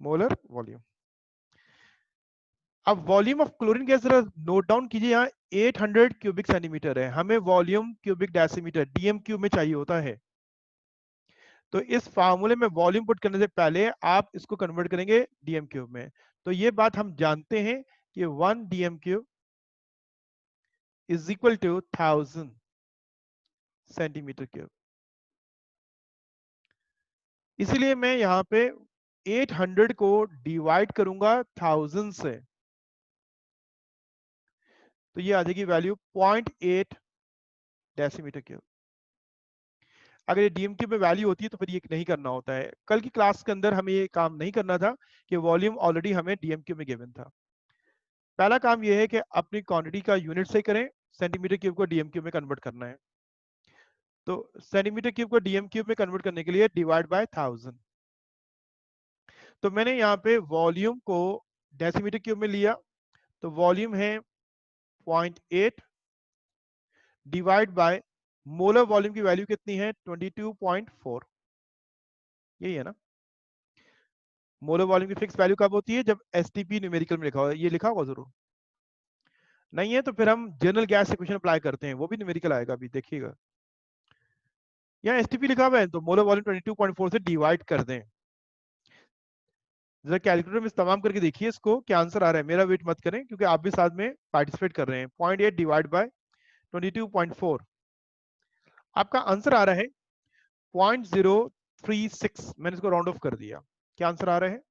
molar volume. अब वॉल्यूम ऑफ क्लोरीन गैस जरा नोट डाउन कीजिए, यहाँ 800 क्यूबिक सेंटीमीटर है, हमें volume cubic decimetre DM cube में चाहिए होता है। तो इस फार्मूले में वॉल्यूम पुट करने से पहले आप इसको कन्वर्ट करेंगे डीएम क्यूब में। तो ये बात हम जानते हैं कि 1 DM cube is equal to 1000 centimetre cube. इसीलिए मैं यहाँ पे 800 को डिवाइड करूंगा 1000 से, तो ये आ जाएगी वैल्यू 0.8 डेसीमीटर क्यूब। अगर ये डीएम क्यूब में वैल्यू होती है तो फिर ये नहीं करना होता है। कल की क्लास के अंदर हमें ये काम नहीं करना था कि वॉल्यूम ऑलरेडी हमें डीएम क्यूब में गिवन था। पहला काम ये है कि अपनी क्वांटिटी का यूनिट सही करें, सेंटीमीटर क्यूब को डीएम क्यूब में कन्वर्ट करना है। तो सेंटीमीटर क्यूब को डीएम क्यूब में कन्वर्ट करने के लिए डिवाइड बाय 1000। तो मैंने यहाँ पे वॉल्यूम को डेसीमीटर क्यूब में लिया, तो वॉल्यूम है 0.8 डिवाइड बाय मोलर वॉल्यूम की वैल्यू कितनी है 22.4, यही है ना। मोलर वॉल्यूम की फिक्स वैल्यू कब होती है, जब एसटीपी न्यूमेरिकल में लिखा हो, ये लिखा होगा जरूर, नहीं है तो फिर हम जनरल गैस इक्वेशन अप्लाई करते हैं, वो भी न्यूमेरिकल आएगा, अभी देखिएगा। यहाँ एसटीपी लिखा हुआ है तो मोलर वॉल्यूम 22.4 से डिवाइड कर दें। जरा कैलकुलेटर में इस्तेमाल करके देखिए इसको क्या आंसर आ रहा है, मेरा वेट मत करें क्योंकि आप भी साथ में पार्टिसिपेट कर रहे हैं। 0.8 डिवाइड बाय 22.4, आपका आंसर आ रहा है 0.036। मैंने इसको राउंड ऑफ कर दिया, क्या आंसर आ रहा है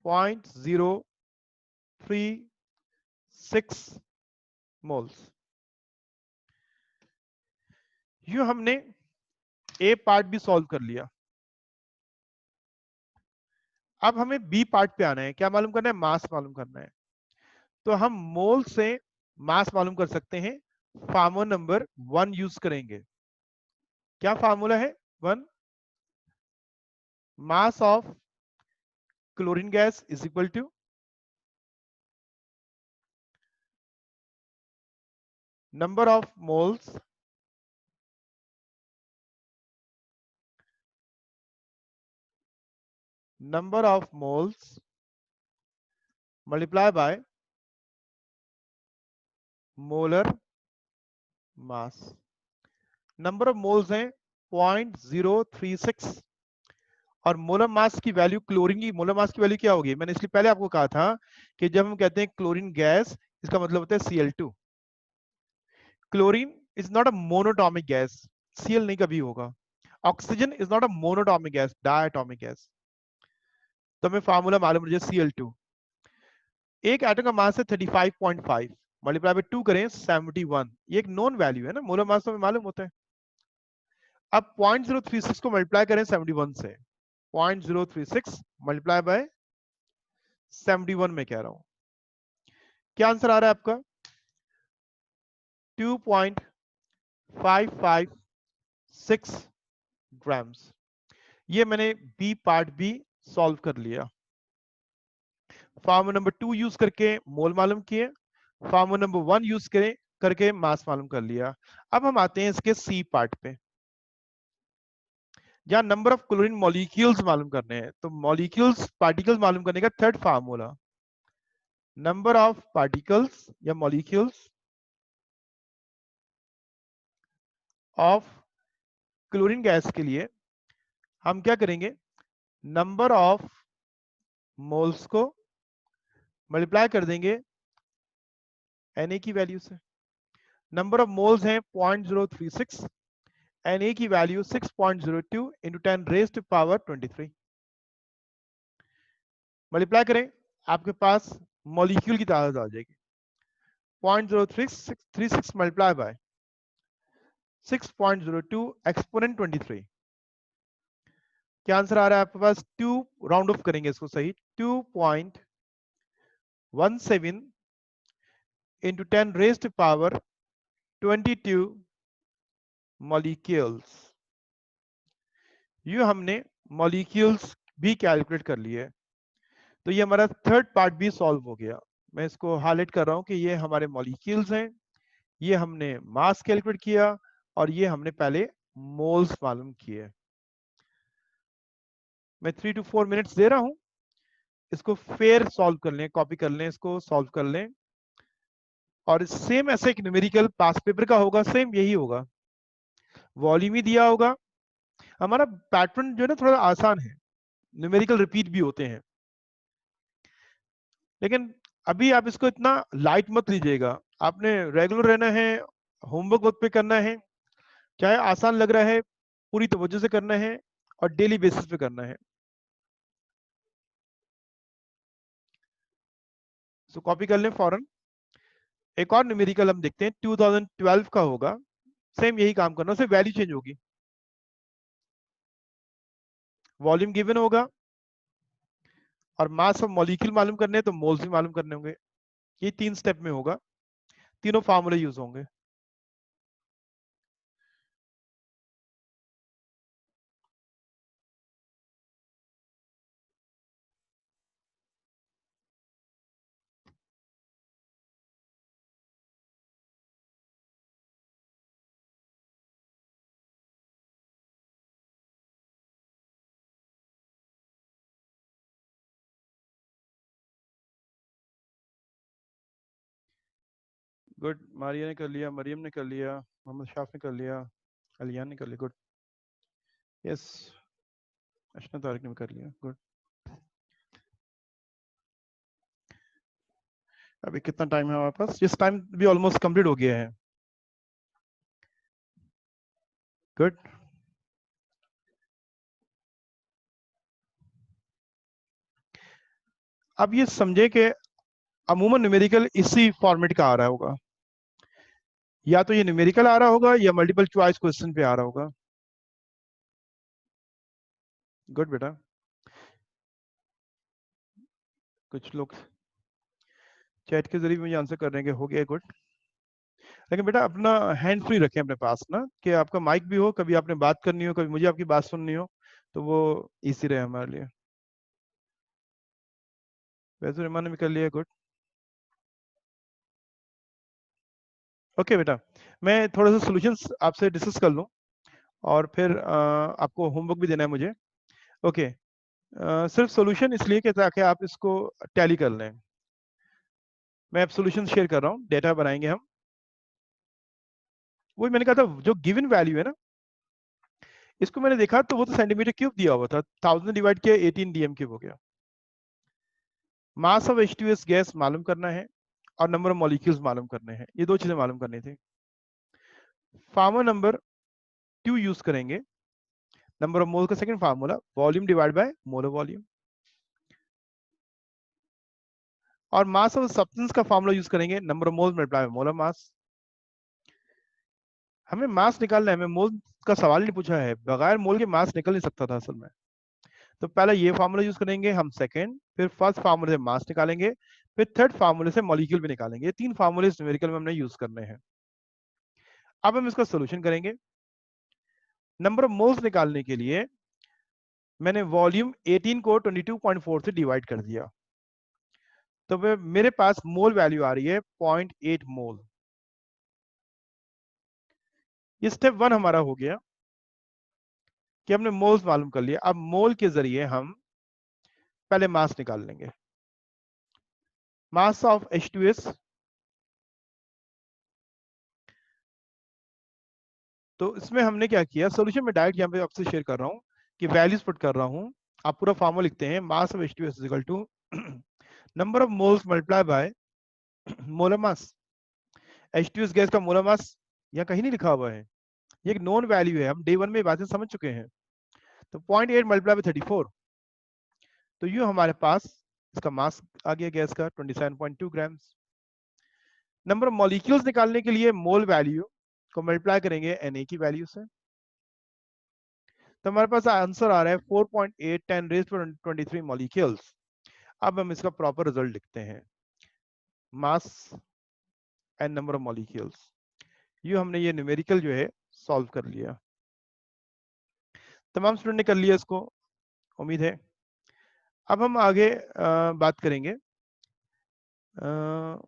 0.036 मोल्स। यूं हमने ए पार्ट भी सॉल्व कर लिया। अब हमें बी पार्ट पे आना है। क्या मालूम करना है? मास मालूम करना है। तो हम मोल से मास मालूम कर सकते हैं। फार्मूला नंबर 1 यूज करेंगे। क्या फार्मूला है? 1, mass of chlorine gas is equal to number of moles multiply by molar mass। Number of moles हैं 0.036 और मोलर मास की वैल्यू, क्लोरीन की मोलर मास की वैल्यू क्या होगी? मैंने इसलिए पहले आपको कहा था कि जब हम कहते हैं क्लोरीन गैस, इसका मतलब होता है Cl2। Chlorine is not a monoatomic gas, Cl नहीं कभी होगा। Oxygen is not a monoatomic gas, diatomic gas. तो हमें फार्मूला मालूम है Cl2। एक एटम का मास है 35.5, मल्टीप्लाई बाय 2 करें 71। ये एक नोन वैल्यू है ना, मोलर मास तो हमें मालूम होता है। अब 0.036 को मल्टीप्लाई करें 71 से। 0.036 मल्टीप्लाई बाय 71 में कह रहा हूं। क्या आंसर आ रहा है आपका? 2.556 ग्राम्स। ये मैंने बी पार्ट भी सॉल्व कर लिया। फार्मूला नंबर 2 यूज करके मोल मालूम किए, फार्मूला नंबर 1 यूज करें करके मास मालूम कर लिया। अब हम आते हैं इसके सी पार्ट पे, जहां नंबर ऑफ क्लोरीन मॉलिक्यूल्स मालूम करने हैं। तो मॉलिक्यूल्स, पार्टिकल्स मालूम करने का third formula, number of particles या मॉलिक्यूल्स ऑफ क्लोरीन गैस के लिए हम क्या करेंगे? नंबर ऑफ मोल्स को मल्टीप्लाई कर देंगे Na की वैल्यू से। नंबर ऑफ मोल्स हैं 0.036, Na की value 6.02 into 10 raise to power 23। Multiply करें, आपके पास मॉलिक्यूल की तादाद आ जाएगी। 0.036 मल्टीप्लाई बाय 6.02 एक्सपोनेंट 23। क्या आंसर आ रहा है आपके पास? 2, राउंड ऑफ करेंगे इसको सही, 2.17 into 10 raise to power 22 molecules. ये हमने मॉलिक्यूल्स भी कैलकुलेट कर लिए। तो ये हमारा थर्ड पार्ट भी सॉल्व हो गया। मैं इसको हाईलाइट कर रहा हूं कि ये हमारे मॉलिक्यूल्स हैं, ये हमने मास कैलकुलेट किया और ये हमने पहले मोल्स मालूम किए। मैं 3 to 4 मिनट्स दे रहा हूं, इसको फेयर सॉल्व कर लें, कॉपी कर लें, इसको सॉल्व कर लें। और सेम ऐसे एक न्यूमेरिकल पास पेपर का होगा, सेम यही होगा, वॉल्यूम ही दिया होगा। हमारा पैटर्न जो है ना थोड़ा आसान है, न्यूमेरिकल रिपीट भी होते हैं, लेकिन अभी आप इसको इतना लाइट मत लीजिएगा। आपने रेगुलर रहना है, होमवर्क वक्त पे करना है, चाहे आसान लग रहा है पूरी तवज्जो से करना है और डेली बेसिस पे करना है। सो कॉपी कर लें फौरन। एक और न्यूमेरिकल हम देखते हैं, 2012 का होगा, सेम यही काम करना, सिर्फ वैल्यू चेंज होगी। वॉल्यूम गिवन होगा और मास ऑफ मॉलिक्यूल मालूम करने हैं तो मोल्स भी मालूम करने होंगे। ये 3 स्टेप में होगा, तीनों फार्मूले यूज होंगे। गुड, मारिया ने कर लिया, मरियम ने कर लिया, मोहम्मद शाफ ने कर लिया, अलियान ने कर लिया। गुड, यस, अशना तारिक ने भी कर लिया। गुड। अभी कितना टाइम है हमारे पास? इस टाइम भी ऑलमोस्ट कंप्लीट हो गया है। गुड। अब ये समझे कि अमूमन न्यूमेरिकल इसी फॉर्मेट का आ रहा होगा। या तो ये न्यूमेरिकल आ रहा होगा या मल्टीपल चॉइस क्वेश्चन पे आ रहा होगा। गुड बेटा, कुछ लोग चैट के जरिए मुझे आंसर कर रहे हैं कि हो गया, गुड। लेकिन बेटा अपना हैंड फ्री रखें अपने पास ना, कि आपका माइक भी हो, कभी आपने बात करनी हो, कभी मुझे आपकी बात सुननी हो, तो वो इजी रहे हमारे लिए। वैसे रिमान ने भी कर लिया, गुड। ओके बेटा, मैं थोड़ा सा सॉल्यूशंस आपसे डिस्कस कर लूं और फिर आपको होमवर्क भी देना है मुझे। ओके, सिर्फ सॉल्यूशन इसलिए कि ताकि आप इसको टैली कर लें। मैं अब सॉल्यूशन शेयर कर रहा हूं, डेटा बनाएंगे हम। वही मैंने कहा था, जो गिवन वैल्यू है ना, इसको मैंने देखा तो वो तो सेंटीमीटर क्यूब दिया हुआ था, 1000 डिवाइड किया 18 डीएम क्यूब हो गया। मास ऑफ H2S गैस मालूम करना है और नंबर ऑफ मॉलिक्यूल्स मालूम करने हैं, ये दो चीजें मालूम करनी थी। फार्मूला नंबर 2 यूज करेंगे। नंबर ऑफ मोल का second formula volume divide by molar volume, और मास ऑफ सब्सटेंस का फार्मूला यूज करेंगे, number of moles multiply by molar मास। हमें मास निकालना है, हमें मोल का सवाल नहीं पूछा है, बगैर मोल के मास निकल नहीं सकता था असल में। तो पहले ये फार्मूला यूज करेंगे हम सेकंड, फिर फर्स्ट फार्मूले से मास निकालेंगे, फिर थर्ड फार्मूले से मॉलिक्यूल भी निकालेंगे। ये तीन फार्मूले न्यूमेरिकल में हमने यूज करने हैं। अब हम इसका सोल्यूशन करेंगे। नंबर ऑफ मोल्स निकालने के लिए मैंने वॉल्यूम 18 को 22.4 से डिवाइड कर दिया, तो मेरे पास मोल वैल्यू आ रही है 0.8 मोल। ये स्टेप 1 हमारा हो गया कि हमने मोल्स मालूम कर लिया। अब मोल के जरिए हम पहले मास निकाल लेंगे। मास ऑफ H2S, तो इसमें हमने क्या किया, सॉल्यूशन में डायरेक्ट यहाँ पे आपसे शेयर कर रहा हूँ कि वैल्यूज पुट कर रहा हूँ। आप पूरा फार्मूला लिखते हैं, mass of H2S is equal to number of moles multiply by molar mass. H2S gas का मोलर मास यहाँ कहीं नहीं लिखा हुआ है, ये एक नोन वैल्यू है, हम डे 1 में बातें समझ चुके हैं। तो 0.8 मल्टीप्लाई बाय 34, तो यूं हमारे पास इसका मास आ गया गैस का 27.2 ग्राम्स। नंबर ऑफ मॉलिक्यूल्स निकालने के लिए मोल वैल्यू को मल्टीप्लाई करेंगे Na की वैल्यू से, तो हमारे पास आंसर आ रहा है 4.8 10 रेज़ टू 23 मॉलिक्यूल्स। अब हम इसका प्रॉपर रिजल्ट लिखते हैं, mass and number of molecules. ये हमने ये न्यूमेरिकल जो है सॉल्व कर लिया। तमाम स्टूडेंट ने कर लिया इसको, उम्मीद है। अब हम आगे बात करेंगे।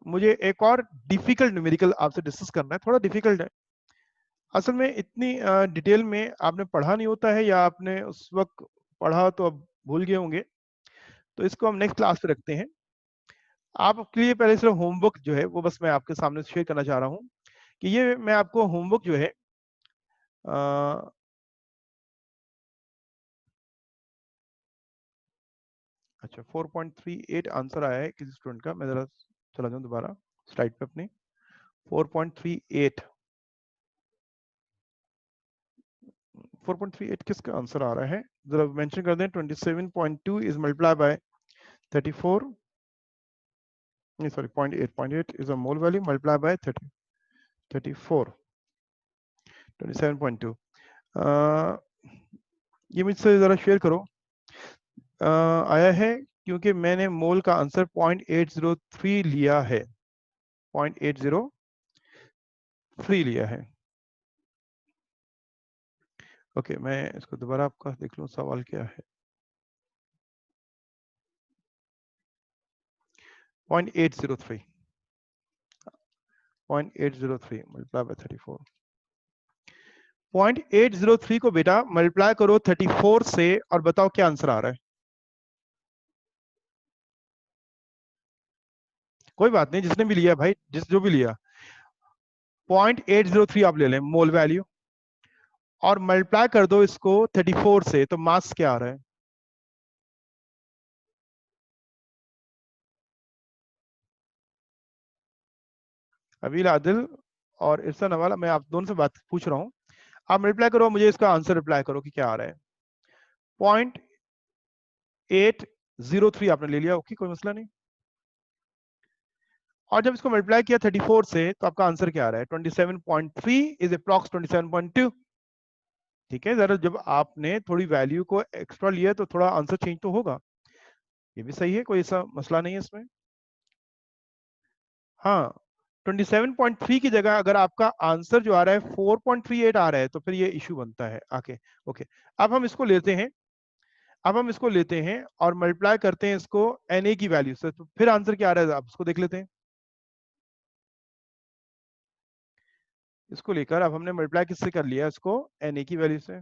मुझे एक और डिफिकल्ट न्यूमेरिकल आपसे डिस्कस करना है, थोड़ा डिफिकल्ट है असल में, इतनी डिटेल में आपने पढ़ा नहीं होता है, या आपने उस वक्त पढ़ा तो अब भूल गए होंगे, तो इसको हम नेक्स्ट क्लास पे रखते हैं। आपके लिए पहले सिर्फ होमवर्क जो है वो बस मैं आपके सामने शेयर करना चाह रहा हूँ कि ये मैं आपको होमवर्क जो है अच्छा 4.38 आंसर आया है किसी स्टूडेंट का। मैं जरा चला जाऊँ दोबारा स्लाइड पे अपनी। 4.38 4.38 किसका आंसर आ रहा है, जरा मेंशन कर दें। 27.2 इज मल्टीप्लाई बाय 34, नहीं sorry 0.8 is a mole value multiply by 34 27.2। ये मुझसे जरा शेयर करो। आया है क्योंकि मैंने मोल का आंसर 0.803 लिया है, 0.803 लिया है। ओके, मैं इसको दोबारा आपका देख लूं, सवाल क्या है। 0.803 मल्टीप्लाई बाय 34। 0.803 को बेटा मल्टीप्लाई करो 34 से और बताओ क्या आंसर आ रहा है। कोई बात नहीं, जिसने भी लिया भाई, जो भी लिया, 0.803 आप ले लें मोल वैल्यू, और मल्टीप्लाई कर दो इसको 34 से, तो मास क्या आ रहा है। अबील आदिल और इरसान अवाला, मैं आप दोनों से बात पूछ रहा हूं, आप मल्टीप्लाई करो, मुझे इसका आंसर रिप्लाई करो कि क्या आ रहा है। 0.803 आपने ले लिया, ओके कोई मसला नहीं। और जब इसको मल्टीप्लाई किया 34 से तो आपका आंसर क्या आ रहा है 27.3 इज अप्रॉक्स 27.2। ठीक है, जरा जब आपने थोड़ी वैल्यू को एक्स्ट्रा लिया तो थोड़ा आंसर चेंज तो होगा, ये भी सही है, कोई ऐसा मसला नहीं है इसमें। हाँ, 27.3 की जगह अगर आपका आंसर जो आ रहा है 4.38 आ रहा है तो फिर ये इशू बनता है आके। ओके, अब हम इसको लेते हैं, और मल्टीप्लाई करते हैं इसको Na की वैल्यू से, तो फिर आंसर क्या आ रहा है आप इसको देख लेते हैं। इसको लेकर अब हमने मल्टीप्लाई किससे कर लिया, इसको Na की वैल्यू से।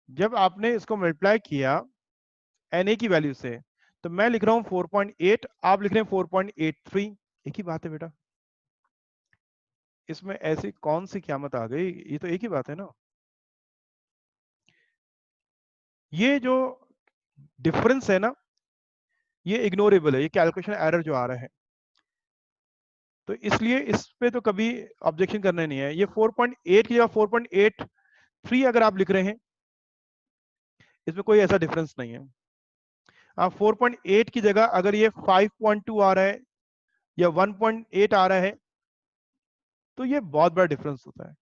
जब आपने इसको मल्टीप्लाई किया Na की वैल्यू से, तो मैं लिख रहा हूं 4.8, आप लिख रहे हैं 4.83, एक ही बात है बेटा, इसमें ऐसी कौन सी क़यामत आ गई, ये तो एक ही बात है ना। ये जो डिफरेंस है ना, ये इग्नोरेबल है, ये कैलकुलेशन एरर जो आ रहा है, तो इसलिए इस पे तो कभी ऑब्जेक्शन करना नहीं है। ये 4.8 की जगह 4.83 अगर आप लिख रहे हैं, इसमें कोई ऐसा डिफरेंस नहीं है। आप 4.8 की जगह अगर ये 5.2 आ रहा है या 1.8 आ रहा है, तो ये बहुत बड़ा डिफरेंस होता है।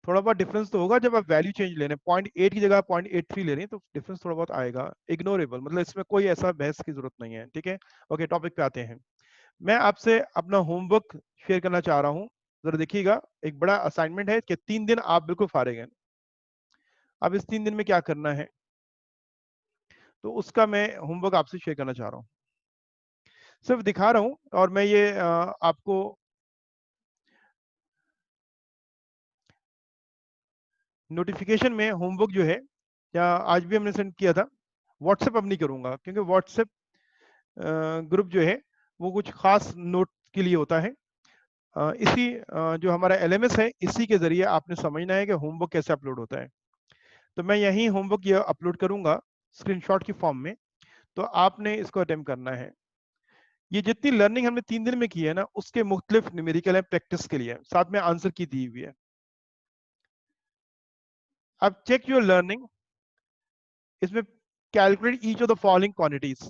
थोड़ा बहुत डिफरेंस तो होगा जब आप वैल्यू चेंज ले रहे हैं, 0.8 की जगह 0.83 ले रहे हैं, तो डिफरेंस थोड़ा बहुत आएगा, इग्नोरेबल, मतलब इसमें कोई ऐसा बहस की जरूरत नहीं है। ठीक है, ओके, टॉपिक पे आते हैं। मैं आपसे अपना होमवर्क शेयर करना चाह रहा हूँ, जरा देखिएगा, एक बड़ा असाइनमेंट है कि 3 दिन आप बिल्कुल फारिग हैं। अब इस 3 दिन में क्या करना है, तो उसका मैं होमवर्क आपसे शेयर करना चाह रहा हूँ, सिर्फ दिखा रहा हूँ। और मैं ये आपको नोटिफिकेशन में होमवर्क जो है, या आज भी हमने सेंड किया था, व्हाट्सएप अब नहीं करूंगा, क्योंकि व्हाट्सएप ग्रुप जो है वो कुछ खास नोट के लिए होता है। इसी जो हमारा LMS है, इसी के जरिए आपने समझना है कि होमवर्क कैसे अपलोड होता है। तो मैं यही होमवर्क ये अपलोड करूंगा स्क्रीनशॉट की फॉर्म में, तो आपने इसको अटेम्प्ट करना है। ये जितनी लर्निंग हमने 3 दिन में की है ना, उसके मुख्तलिफ न्यूमेरिकल है प्रैक्टिस के लिए, साथ में आंसर की दी हुई है। अब चेक योर लर्निंग, इसमें calculate each of the following quantities.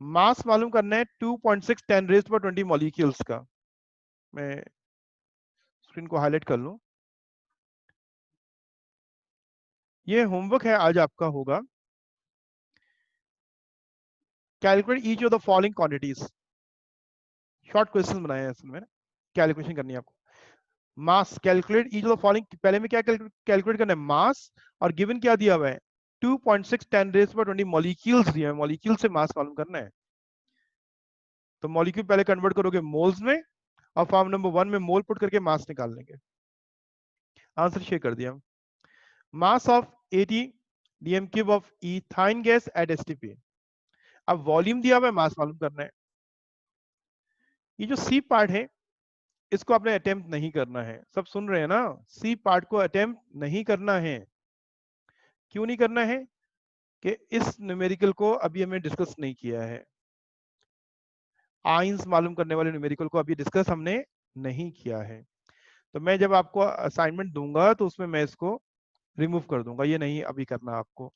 Mass मालूम करना है 2.6 10 रेज़्ड पावर 20 मॉलिक्यूल्स का। मैं स्क्रीन को हाईलाइट कर लूं, ये होमवर्क है आज आपका होगा, calculate each of the following quantities. Short question बनाए हैं इसमें, कैलकुलेशन करनी है आपको। Mass, calculate each of the following, पहले में क्या कैलकुलेट करना है, मास, और गिवन क्या दिया हुआ है 2.6 10 रेज़्ड पावर 20 मॉलिक्यूल्स दिए हैं, मॉलिक्यूल से मास मालूम करना है। तो मॉलिक्यूल पहले कन्वर्ट करोगे मोल्स में, और फॉर्म नंबर 1 में मोल पुट करके मास निकाल लेंगे। आंसर शेयर कर दिया। Mass of 80 dm cube of ethyne gas at STP। अब वॉल्यूम दिया हुआ है, मास मालूम करना है। ये जो सी पार्ट है, इसको आपने अटेम्प्ट नहीं करना है, सब सुन रहे हैं ना, सी पार्ट को अटेम्प्ट नहीं करना है। क्यों नहीं करना है, कि इस न्यूमेरिकल को अभी हमने डिस्कस नहीं किया है, आइंस मालूम करने वाले न्यूमेरिकल को अभी डिस्कस हमने नहीं किया है। तो मैं जब आपको असाइनमेंट दूंगा तो उसमें मैं इसको रिमूव कर दूंगा, ये नहीं अभी करना आपको।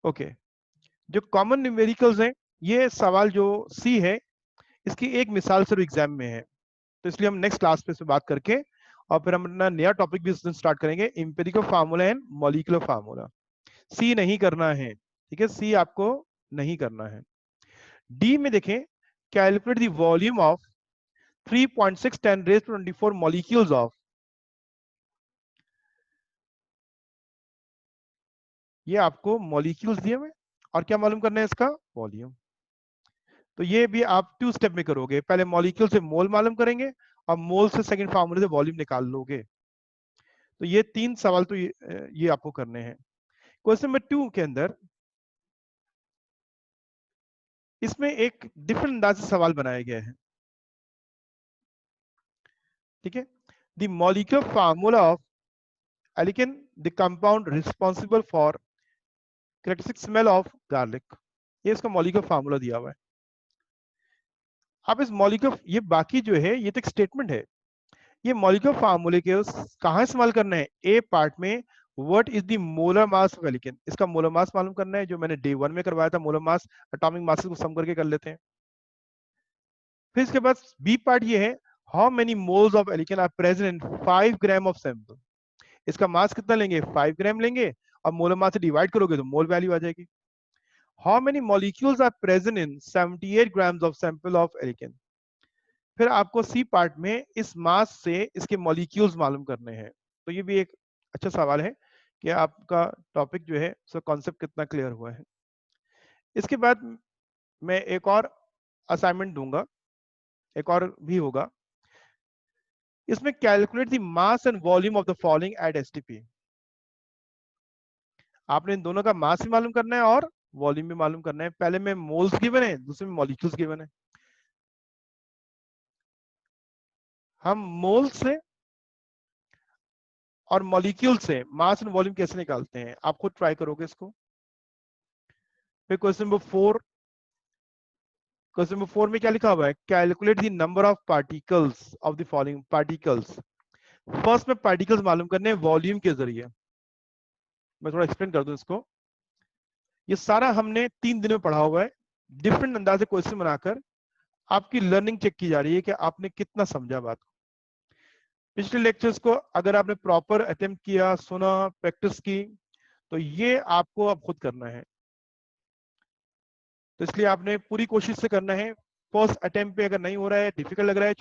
ओके, जो कॉमन न्यूमेरिकल्स हैं, ये सवाल जो सी है, इसकी एक मिसाल सिर्फ एग्जाम में है, तो इसलिए हम नेक्स्ट क्लास पे इस पे बात करके, और फिर हम अपना नया टॉपिक भी उस दिन स्टार्ट करेंगे, empirical formula and molecular formula. सी नहीं करना है, ठीक है, सी आपको नहीं करना है। डी में देखें, calculate the volume of 3.6 10 raised to 24 molecules of, ये आपको मॉलिक्यूल्स दिए हुए, और क्या मालूम करना है, इसका वॉल्यूम। तो ये भी आप 2 स्टेप में करोगे, पहले मॉलिक्यूल से मोल मालूम करेंगे, और मोल से सेकंड फार्मूले से वॉल्यूम निकाल लोगे। तो ये 3 सवाल तो ये आपको करने हैं। क्वेश्चन नंबर 2 के अंदर इसमें एक डिफरेंट अंदाज से सवाल बनाया गया है, ठीक है। The molecular formula of alkene, the compound responsible for characteristic smell of garlic, ये इसका मॉलिक्यूलर फार्मूला दिया हुआ है। आप इस मॉलिक्यूलर, ये बाकी जो है ये तो एक स्टेटमेंट है, ये मॉलिक्यूलर फार्मूले के कहाँ इस्तेमाल करना है, ए पार्ट में, what is the molar mass of alkene, इसका मोलर मास मालूम करना है, जो मैंने डे 1 में करवाया था, मोलर मास एटॉमिक मास को सम करके कर लेते हैं। फिर इसके बाद बी पार्ट ये है, how many moles of alkane are present in 5 gram of sample, इसका मास कितना लेंगे, 5 ग्राम लेंगे और मोलर मास से डिवाइड करोगे तो मोल वैल्यू आ जाएगी। How many molecules are present in 78 grams of sample of alkane, फिर आपको सी पार्ट में इस मास से इसके मॉलिक्यूल्स मालूम करने हैं। तो ये भी एक अच्छा सवाल है कि आपका टॉपिक जो है उसका कॉन्सेप्ट कितना क्लियर हुआ है। इसके बाद मैं एक और असाइनमेंट दूंगा, एक और भी होगा, इसमें calculate the mass and volume of the following at STP. आपने इन दोनों का मास भी मालूम करना है और वॉल्यूम भी मालूम करना है। पहले में मोल्स गिवन है, दूसरे में मॉलिक्यूल्स गिवन है। हम मोल से और मॉलिक्यूल से मास एंड वॉल्यूम कैसे निकालते हैं, आप खुद ट्राई करोगे इसको। फिर क्वेश्चन नंबर 4, क्वेश्चन नंबर 4 में क्या लिखा हुआ है, calculate the number of particles of the following particles. First में पार्टिकल्स मालूम करने हैं वॉल्यूम के जरिए। मैं थोड़ा एक्सप्लेन कर दूं इसको। ये सारा हमने 3 दिन में पढ़ा हुआ है, डिफरेंट अंदाज से क्वेश्चन बनाकर आपकी लर्निंग चेक की जा रही है कि आपने कितना समझा बात को। पिछले लेक्चर्स को अगर आपने प्रॉपर अटेम्प्ट किया, सुना, प्रैक्टिस की, तो ये आपको अब खुद करना है। तो इसलिए आपने पूरी कोशिश से करना है। फर्स्ट अटेम्प्ट पे अगर नहीं हो रहा है, डिफिकल्ट लग रहा है,